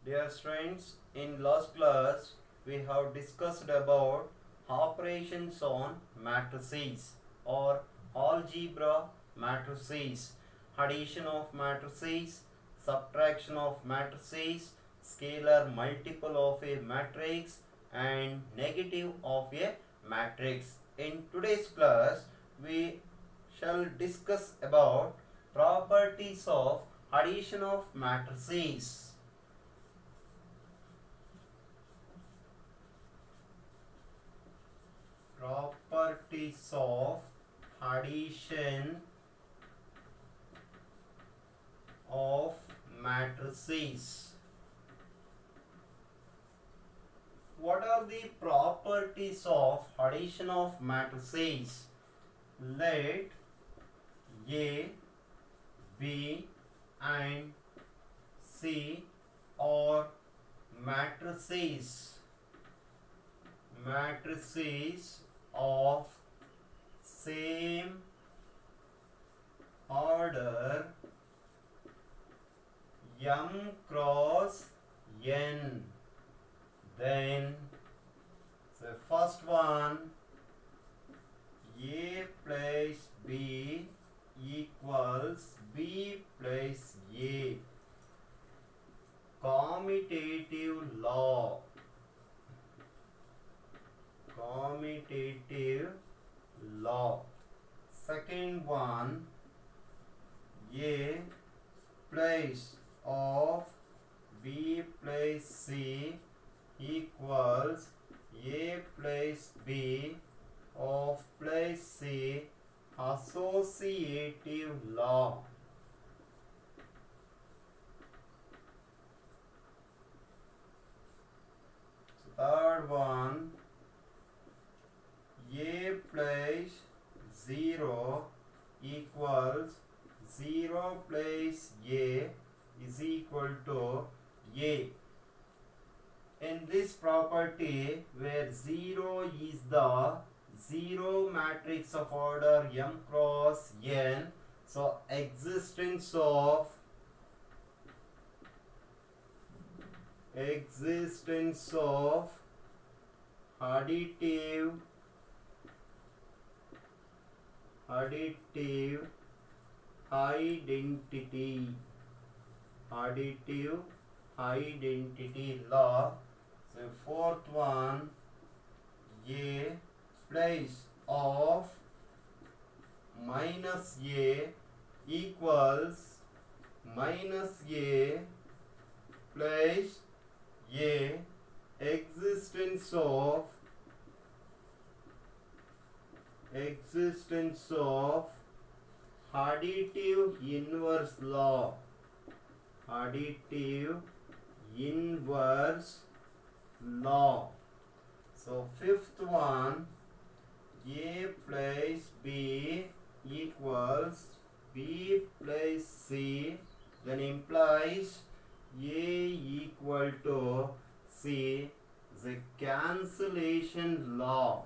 Dear students, in last class we have discussed about operations on matrices or algebra matrices, addition of matrices, subtraction of matrices, scalar multiple of a matrix and negative of a matrix. In today's class we shall discuss about properties of addition of matrices. Properties of addition of matrices. What are the properties of addition of matrices? Let A, B and C are matrices of same order m cross n. Then the first one, A plus B equals B plus A. Commutative law. Second one, A plus of B plus C equals A plus B of plus C. Associative law. Third one, A plus 0 equals 0 plus A is equal to A. In this property where 0 is the 0 matrix of order m cross n, so existence of additive identity law. So fourth one, A plus of minus A equals minus A plus A. Existence of additive inverse law. So fifth one, A plus B equals B plus C, then implies A equal to C, the cancellation law.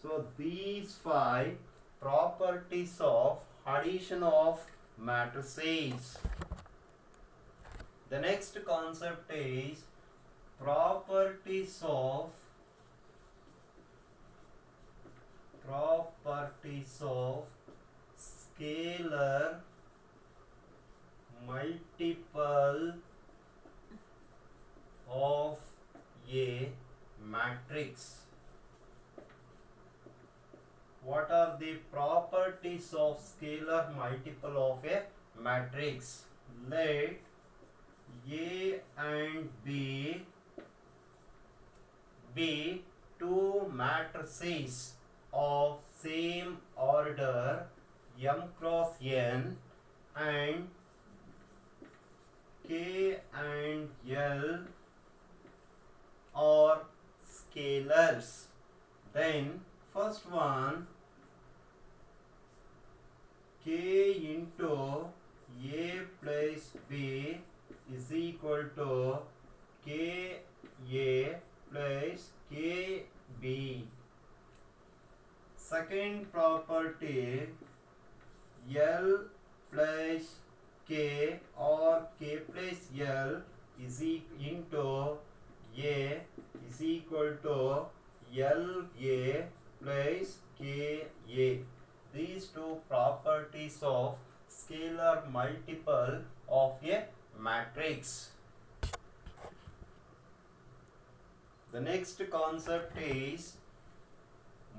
So these 5 properties of addition of matrices. The next concept is properties of scalar multiple of a matrix. What are the properties of scalar multiple of a matrix? Let A and B be two matrices of same order m cross n and K and L are scalars. Then first one, K into A plus B is equal to K A plus K B. Second property, L plus K or K plus L is into A is equal to LA plus KA. These two properties of scalar multiple of a matrix. The next concept is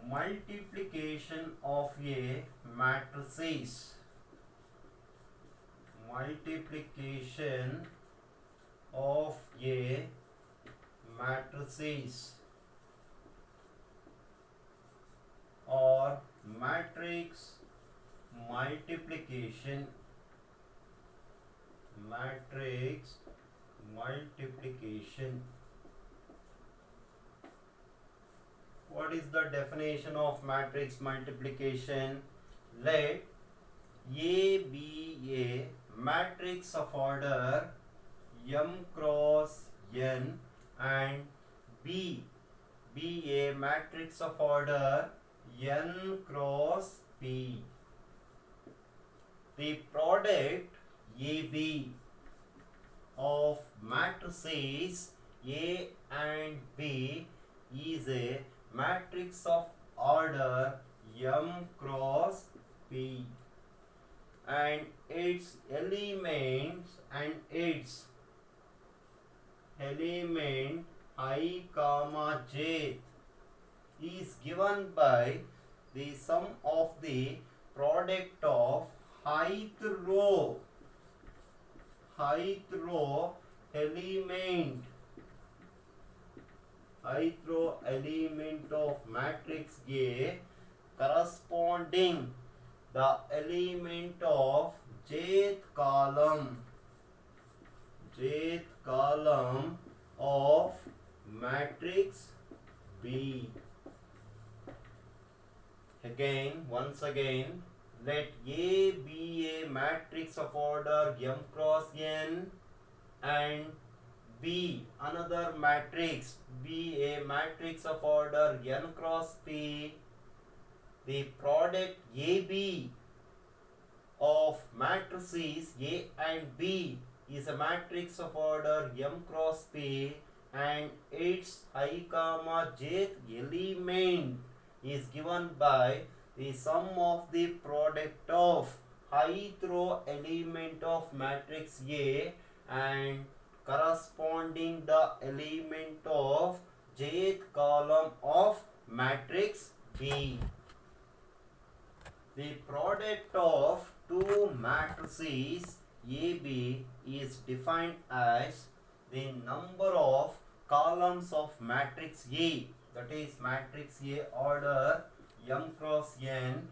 multiplication of a matrices. Multiplication of a matrices or matrix multiplication. Matrix multiplication. What is the definition of matrix multiplication? Let A be a matrix of order M cross N and B be a matrix of order N cross P. The product AB of matrices A and B is a matrix of order M cross P, and its elements and its element I comma j is given by the sum of the product of ith row element of matrix A corresponding the element of jth column of matrix B. Once again, let A be a matrix of order M cross N and B another matrix be a matrix of order N cross P. The product AB of matrices A and B is a matrix of order M cross P, and its I comma jth element is given by the sum of the product of ith row element of matrix A and corresponding the element of jth column of matrix B. The product of two matrices AB is defined as the number of columns of matrix A, that is matrix A order M cross N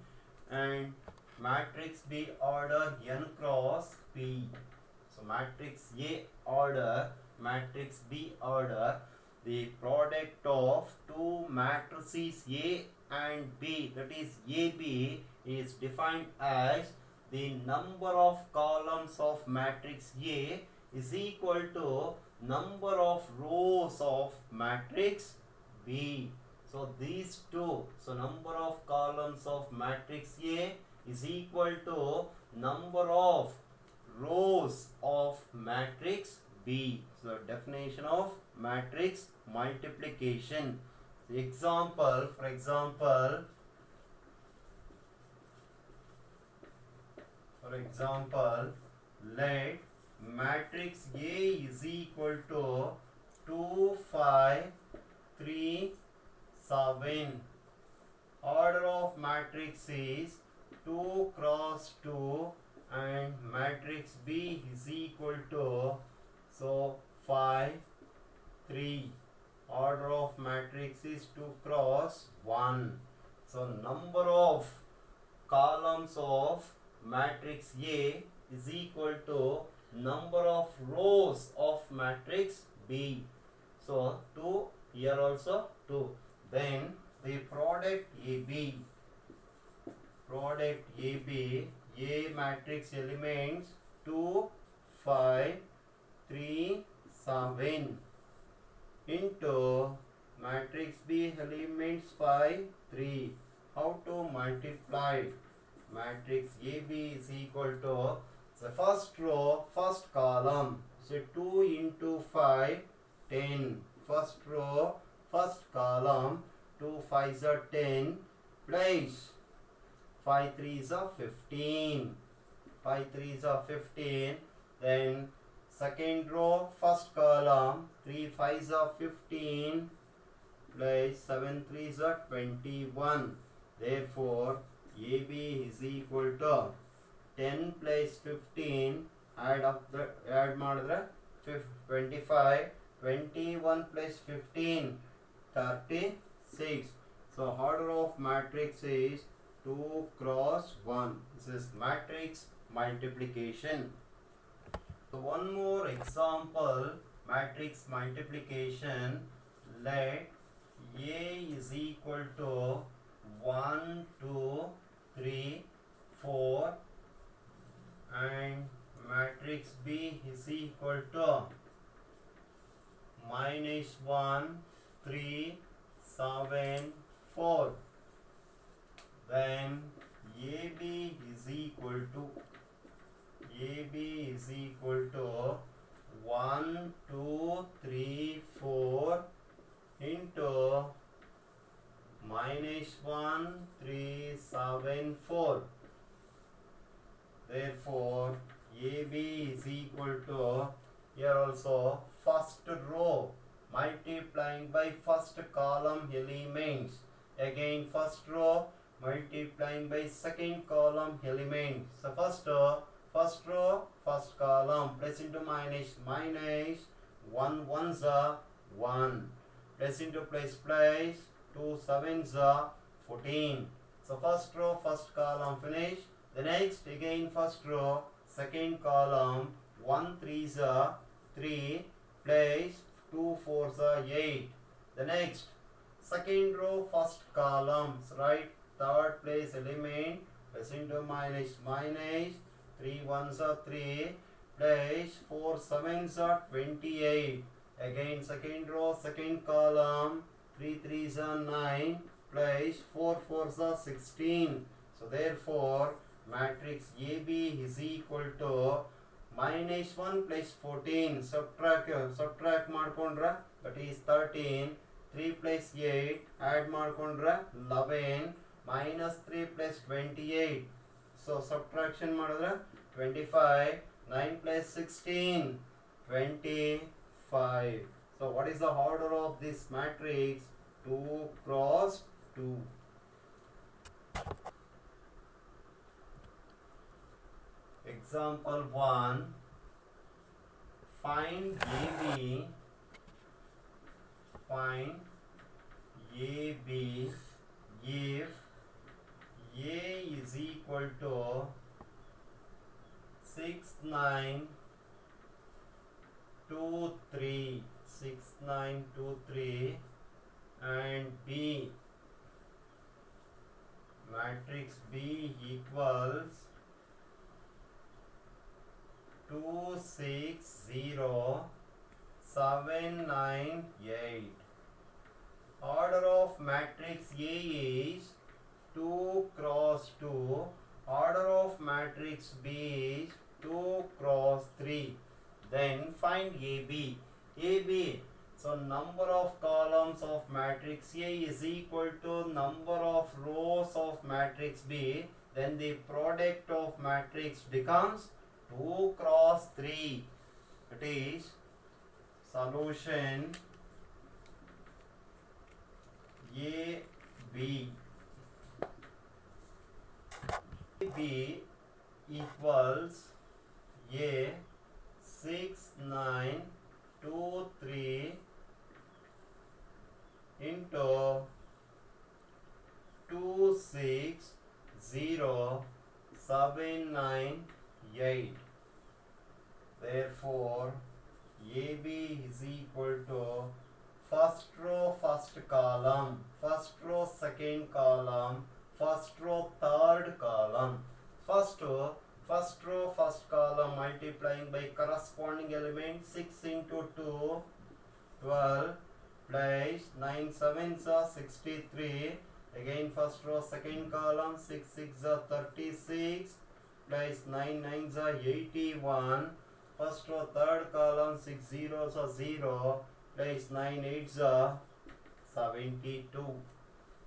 and matrix B order N cross P. So matrix A order, matrix B order, the product of two matrices A and B, that is AB, is defined as the number of columns of matrix A is equal to number of rows of matrix B. So these two, so number of columns of matrix A is equal to number of rows of matrix B. So definition of matrix multiplication. Example, for example, let matrix A is equal to 2, 5, 3, 7. Order of matrix is 2 cross 2 and matrix B is equal to 5, 3. Order of matrix is 2 cross 1. So number of columns of matrix A is equal to number of rows of matrix B. So 2, here also 2. Then the product AB, A matrix elements 2, 5, 3, 7 into matrix B elements 5, 3. How to multiply? Matrix AB is equal to The first row, first column. So 2 into 5, 10. First row, first column. 2 5s are 10. Place. 5 3s are 15. 5 3s are 15. Then second row, first column. 3 5s are 15. Place 7 3s are 21. Therefore, AB is equal to 10 plus 15. Add ಮಾಡಿದ್ರೆ 25. 21 plus 15, 36. So order of matrix is 2 cross 1. This is matrix multiplication. So one more example, matrix multiplication. Let A is equal to 1 2 3 4 and matrix B is equal to -1 3 7 4. Then AB is equal to 1 2 3 4 into -1 3 7 4. Therefore AB is equal to, here also, first row multiplying by first column elements. Again first row multiplying by second column elements. So first row, first column, plus into minus, 1 1s are 1, plus into plus, 2 7s are 14. So first row, first column finish. The next again first row, second column, 1 3s are 3, place 2 4s are 8. The next second row, first column, right, third place element, plus into minus, 3 1s are 3, place 4 7s are 28. Again second row, second column, 3 3s are 9, place 4 4s are 16. So therefore matrix AB is equal to -1 plus 14. Subtract ಮಾಡ್ಕೊಂಡ್ರೆ, that is 13. 3 plus 8 add ಮಾಡ್ಕೊಂಡ್ರೆ 11. -3 plus 28. So subtraction ಮಾಡಿದ್ರೆ 25. 9 plus 16, 25. So what is the order of this matrix? 2 cross 2. Example 1. Find AB if A is equal to 6 9 2 3 and B, matrix B equals 2 6 0 7 9 8. Order of matrix A is 2 cross 2. Order of matrix B is 2 cross 3. Then find AB. So number of columns of matrix A is equal to number of rows of matrix B. Then the product of matrix becomes 2 cross 3. It is solution AB. AB equals A 6 9 2 3 into 2 6 0 7 9 8. Therefore AB is equal to first row, first column, first row, second column, first row, third column. First row, first column multiplying by corresponding element. 6 into 2, 12, plus 9 7s are 63. Again first row, second column, 6 6 are 36, plus 9 9s are 81. First row third column 6 zeros are 0 plus 9 8s are 72.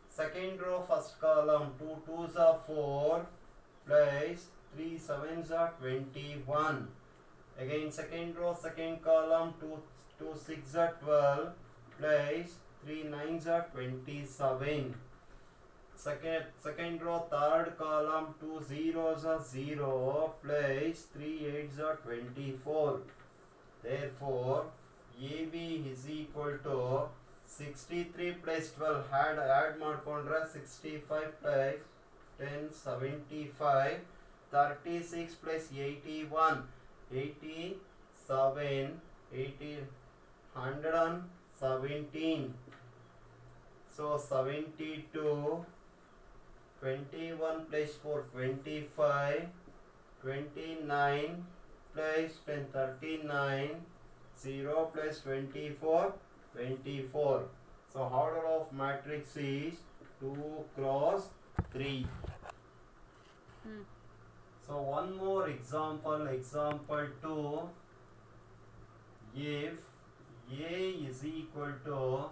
Second row first column 2 2s are 4 plus 3 7s are 21. Again second row second column 2 6 are 12 plus 3 9s are 27. Second row third column 2 zeros are 0 plus 3 8s are 24. Therefore AB is equal to 63 plus 12 add ಮಾಡ್ಕೊಂಡ್ರೆ 65 plus 10 75 36 plus 81 87 80 117. So 72 21 plus 4 25 29 plus 10 39 0 plus 24 24. So order of matrix is 2 cross 3. So one more example, example 2. If A is equal to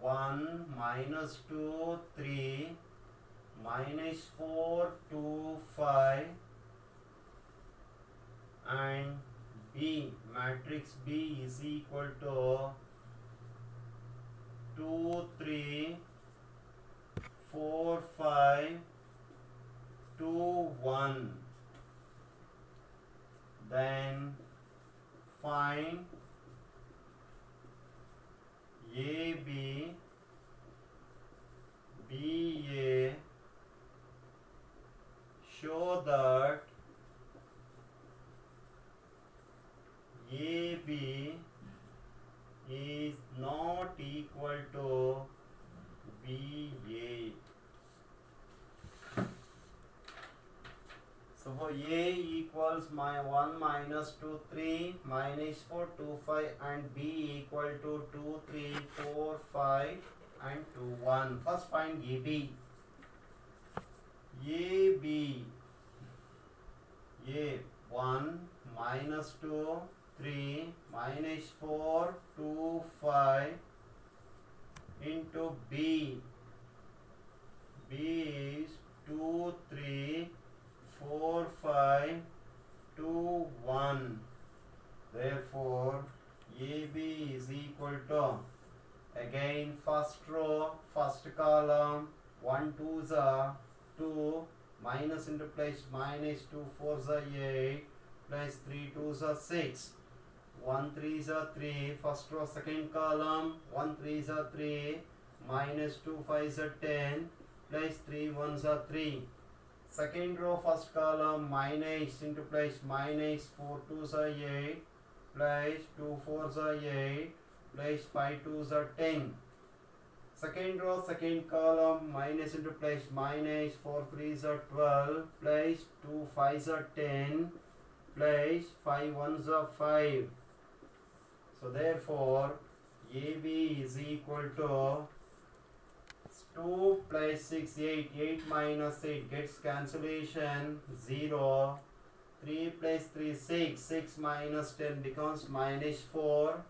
1 minus 2 3 minus 4 2 5 and B, matrix B is equal to 2 3 4 5 2 1, then find AB, BA, show that AB is not equal to BA. So for A equals my 1 minus 2 3 minus 4 2 5 and B equal to 2 3 4 5 and 2 1. First find AB. AB, A 1 minus 2 3 minus 4 2 5 into B. B is 2 3 4 5 2 1. Therefore AB is equal to, again first row first column 1 2s are 2 minus into plus minus 2 4s are 8 plus 3 2s are 6 1 3s are 3. First row second column 1 3s are 3 minus 2 5s are 10 plus 3 1s are 3. Second row first column minus into plus minus 4 2s are 8 plus 2 4s are 8 plus 5 2s are 10. Second row second column minus into plus minus 4 3s are 12 plus 2 5s are 10 plus 5 1s are 5. So therefore AB is equal to 2 plus 6 8, 8 minus 8 gets cancellation 0, 3 plus 3 6, 6 minus 10 becomes minus 4,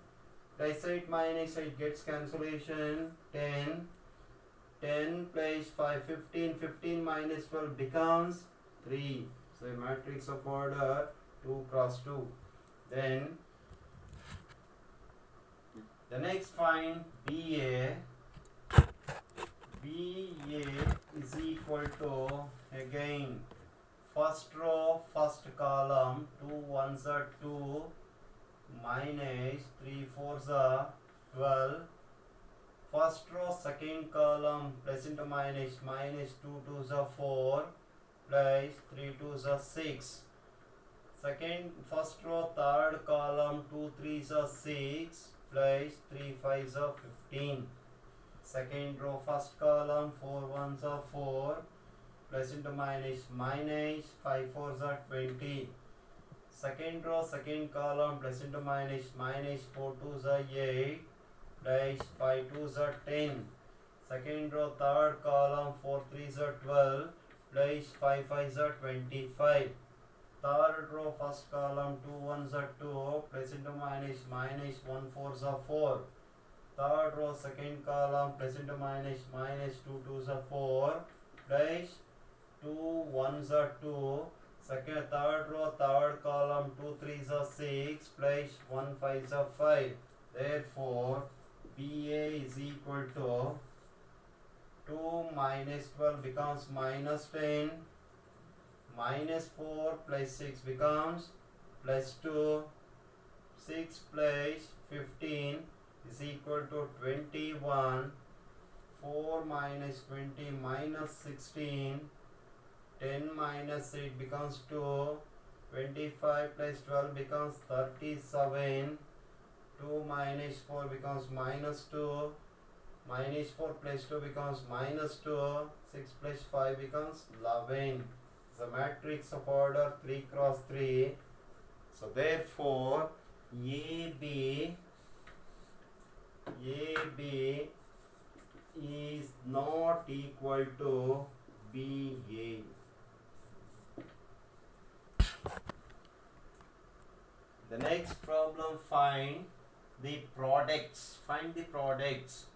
plus 8 minus 8 gets cancellation 10, 10 plus 5 15, 15 minus 12 becomes 3. So a matrix of order 2 cross 2. Then the next find BA. BA is equal to, again first row first column 2 1s are 2 minus 3 4s are 12. First row second column plus into minus minus 2 2s are 4 plus 3 2s are 6. First row third column 2 3s are 6 plus 3 5s are 15. Second row first column 4 1s are 4 plus into minus minus 5 4s are 20. Second row second column plus into minus minus 4 2s are 8 plus 5 2s are 10. Second row third column 4 3s are 12 plus 5 5s are 25. Third row first column 2 1s are 2 plus into minus minus 1 4s are 4. Third row second column plus into minus minus 2 2s are 4 plus 2 1s are 2. Second third row third column 2 3s are 6 plus 1 5s are 5. Therefore BA is equal to 2 minus 12 becomes minus 10, minus 4 plus 6 becomes plus 2, 6 plus 15 is equal to 21, 4 minus 20 minus 16, 10 minus 8 becomes 2, 25 plus 12 becomes 37, 2 minus 4 becomes minus 2, minus 4 plus 2 becomes minus 2, 6 plus 5 becomes 11. The matrix of order 3 cross 3. So therefore AB is not equal to BA. The next problem, find the products. Find the products.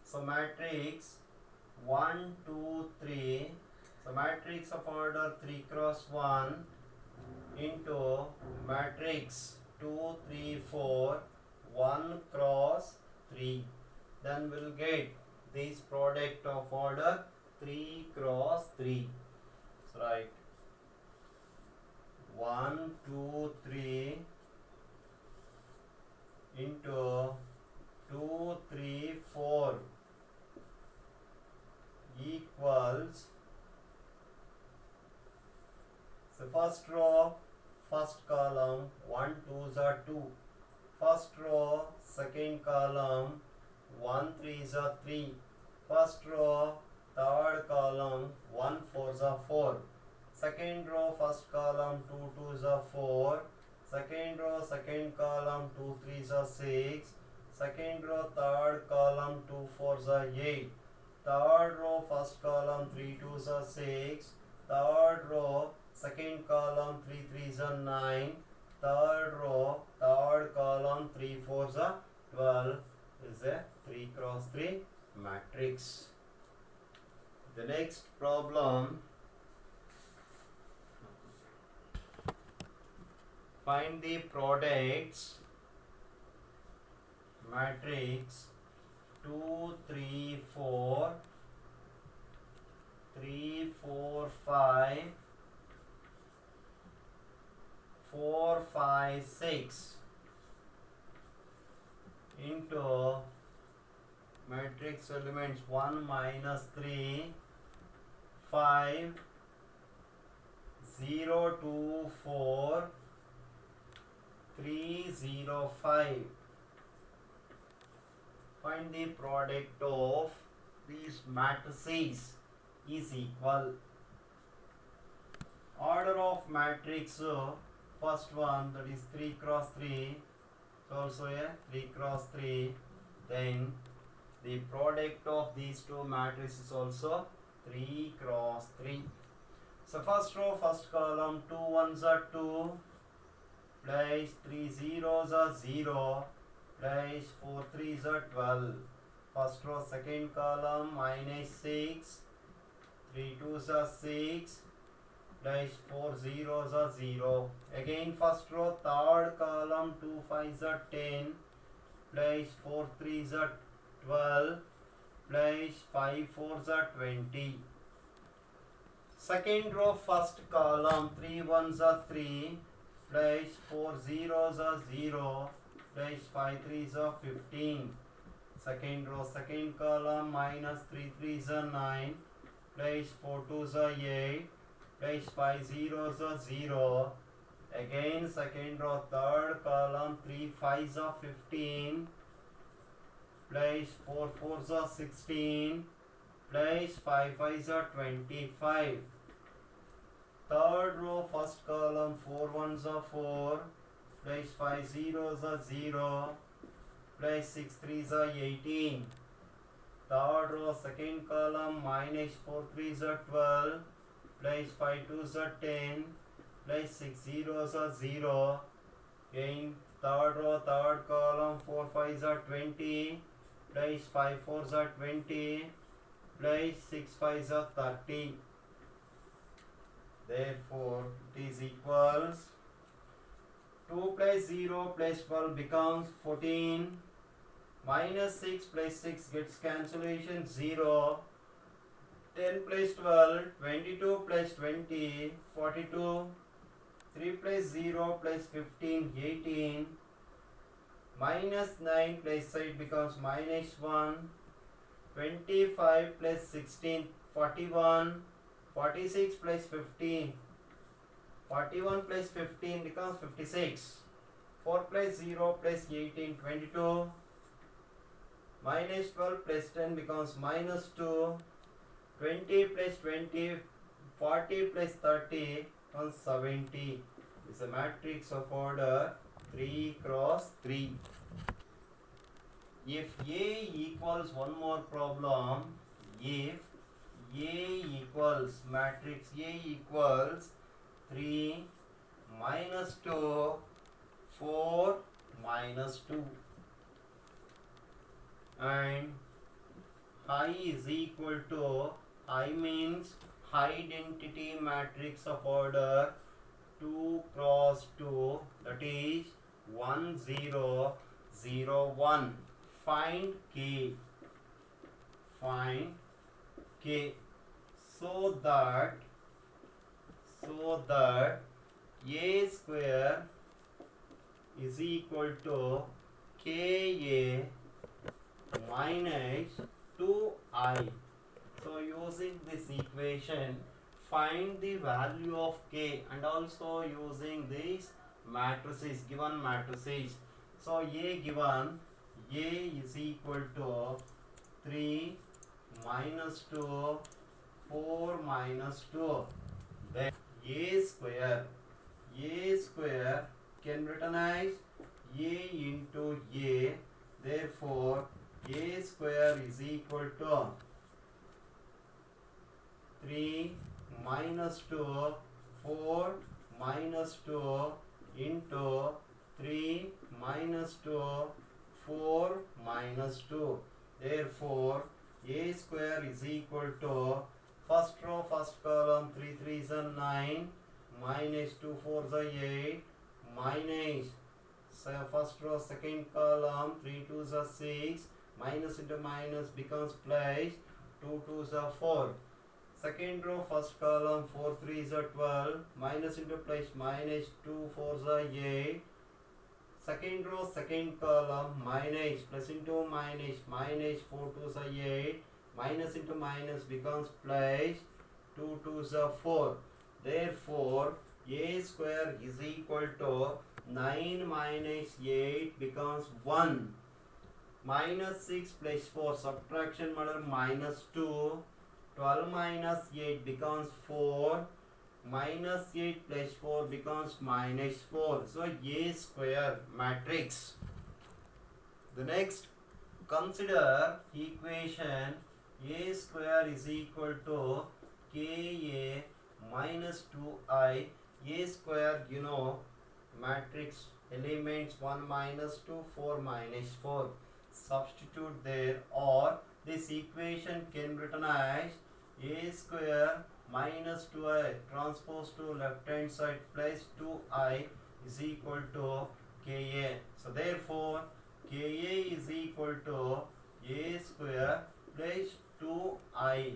So matrix 1 2 3. So matrix of order 3 cross 1 into matrix 2 3 4 1 cross 3. Then we'll get this product of order 3 cross 3. So write 1 2 3 into 2 3 4 equals, so first row first column 1 2s are 2, first row second column 1 3s are 3, first row third column 1 4s are 4, second row first column 2 2s are 4, second row second column 2 3s are 6, second row third column 2 4s are 8, third row first column 3 2s are 6, third row second column 3 3s are 9, third row third column 3 4s are 12. Is a 3 cross 3 matrix. The next problem, find the products matrix 2 3 4 3 4 5 4 5 6 into matrix elements 1 minus 3 5 0 2 4 3 0 5. Find the product of these matrices is equal. Order of matrix, first one, that is 3 cross 3, so also a 3 cross 3. Then the product of these two matrices is also 3 cross 3. So first row first column 2 1s are 2 plus 3 zeros are 0 plus 4 3s are 12. First row second column minus 6, 3 2s are 6 plus 4 zeros are 0. Again first row third column 2 5s are 10 plus 4 3s are 12 plus 5 4s are 20. Second row first column 3 1s are 3 plus 4 zeros are 0 plus 5 3s are 15. Second row second column minus 3 3s are 9 plus 4 2s are 8 plus 5 zeros are 0. Again second row third column 3 5s are 15 plus 4 4s are 16 plus 5 5s are 25. Third row first column 4 1s are 4 plus 5 zeros are 0 plus 6 3s are 18. Third row second column minus 4 3s are 12 plus 5 2s are 10, plus 6 zeros are 0. Again, third row, third column, 4 5s are 20, plus 5 4s are 20, plus 6 5s are 30. Therefore, it is equals 2 plus 0 plus 12 becomes 14, minus 6 plus 6 gets cancellation 0, 10 plus 12, 22 plus 20, 42, 3 plus 0 plus 15, 18, minus 9 plus 8 becomes minus 1, 25 plus 16, 41, 46 plus 15, 41 plus 15 becomes 56, 4 plus 0 plus 18, 22, minus 12 plus 10 becomes minus 2, 20 plus 20, 40 plus 30 becomes 70. It's a matrix of order 3 cross 3. If A equals, one more problem, if A equals, matrix A equals 3 minus 2, 4 minus 2, and I is equal to, I means identity matrix of order 2 cross 2, that is 1 0 0 1. Find K. Find K so that A square is equal to Ka minus 2I. So using this equation, find the value of K, and also using these matrices, given matrices. So A given, A is equal to 3 minus 2, 4 minus 2. Then A square can be written as A into A. Therefore, A square is equal to 3 minus 2, 4 minus 2 into 3 minus 2, 4 minus 2. Therefore, A square is equal to, first row, first column, 3 3s are 9, minus 2 4s are 8, minus first row, second column, 3 2s are 6, minus into minus becomes plus, 2 2s are 4. Second row, first column, 4 3s are 12, minus into plus minus, 2 4s are 8. Second row, second column, minus plus into minus, minus 4 2s are 8, minus into minus becomes plus, 2 2s are 4. Therefore, A square is equal to 9 minus 8 becomes 1. Minus 6 plus 4, subtraction matter minus 2. 12 minus 8 becomes 4. Minus 8 plus 4 becomes minus 4. So A square matrix. The next, consider equation A square is equal to Ka minus 2I. A square, you know, matrix elements 1 minus 2, 4 minus 4. Substitute there, or this equation can be written as A square minus 2I transpose to left hand side plus 2I is equal to Ka. So therefore, Ka is equal to A square plus 2I.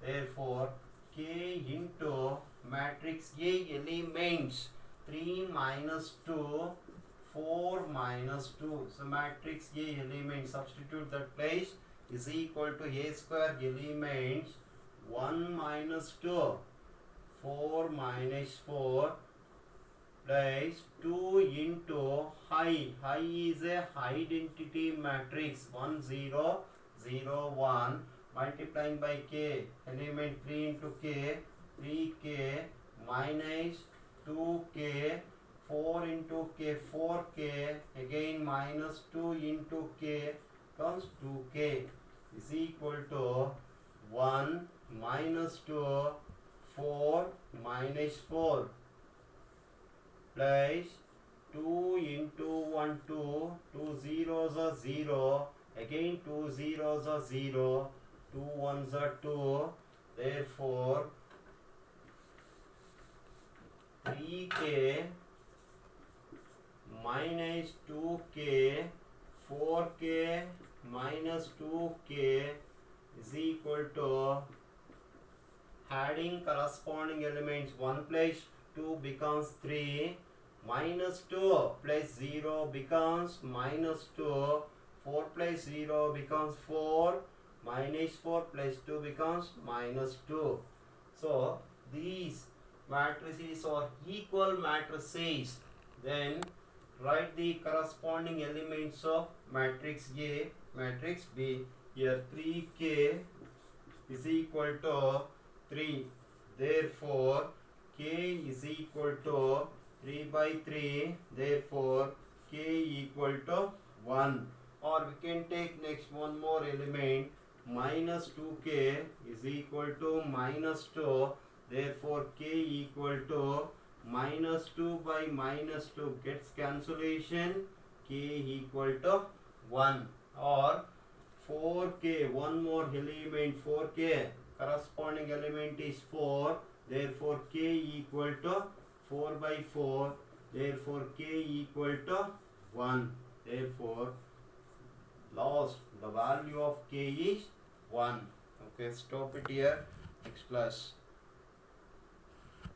Therefore, K into matrix A elements 3 minus 2, 4 minus 2. So matrix A element, substitute that place, is equal to A square elements 1 minus 2, 4 minus 4 plus 2 into high. High is a identity matrix 1 0 0 1, multiplying by K, element 3 into K, 3K minus 2K, 4 into K, 4K, again minus 2 into K comes 2K is equal to 1 minus 2, 4 minus 4 plus 2 into 1 2, 2 zeros are 0, again 2 zeros are 0, 2 ones are 2, therefore 3k minus 2k, 4k minus 2k is equal to, adding corresponding elements, 1 plus 2 becomes 3, minus 2 plus 0 becomes minus 2, 4 plus 0 becomes 4, minus 4 plus 2 becomes minus 2. So these matrices are equal matrices. Then write the corresponding elements of matrix A, matrix B. Here 3k is equal to 3. Therefore k is equal to 3 by 3. Therefore k equal to 1. Or we can take next one more element, minus 2k is equal to minus 2. Therefore k equal to minus 2 by minus 2 gets cancellation, k equal to 1. Or 4k, one more element, 4k, corresponding element is 4, therefore k equal to 4 by 4, therefore k equal to 1. Therefore last the value of k is 1. Okay, stop it here. Next class.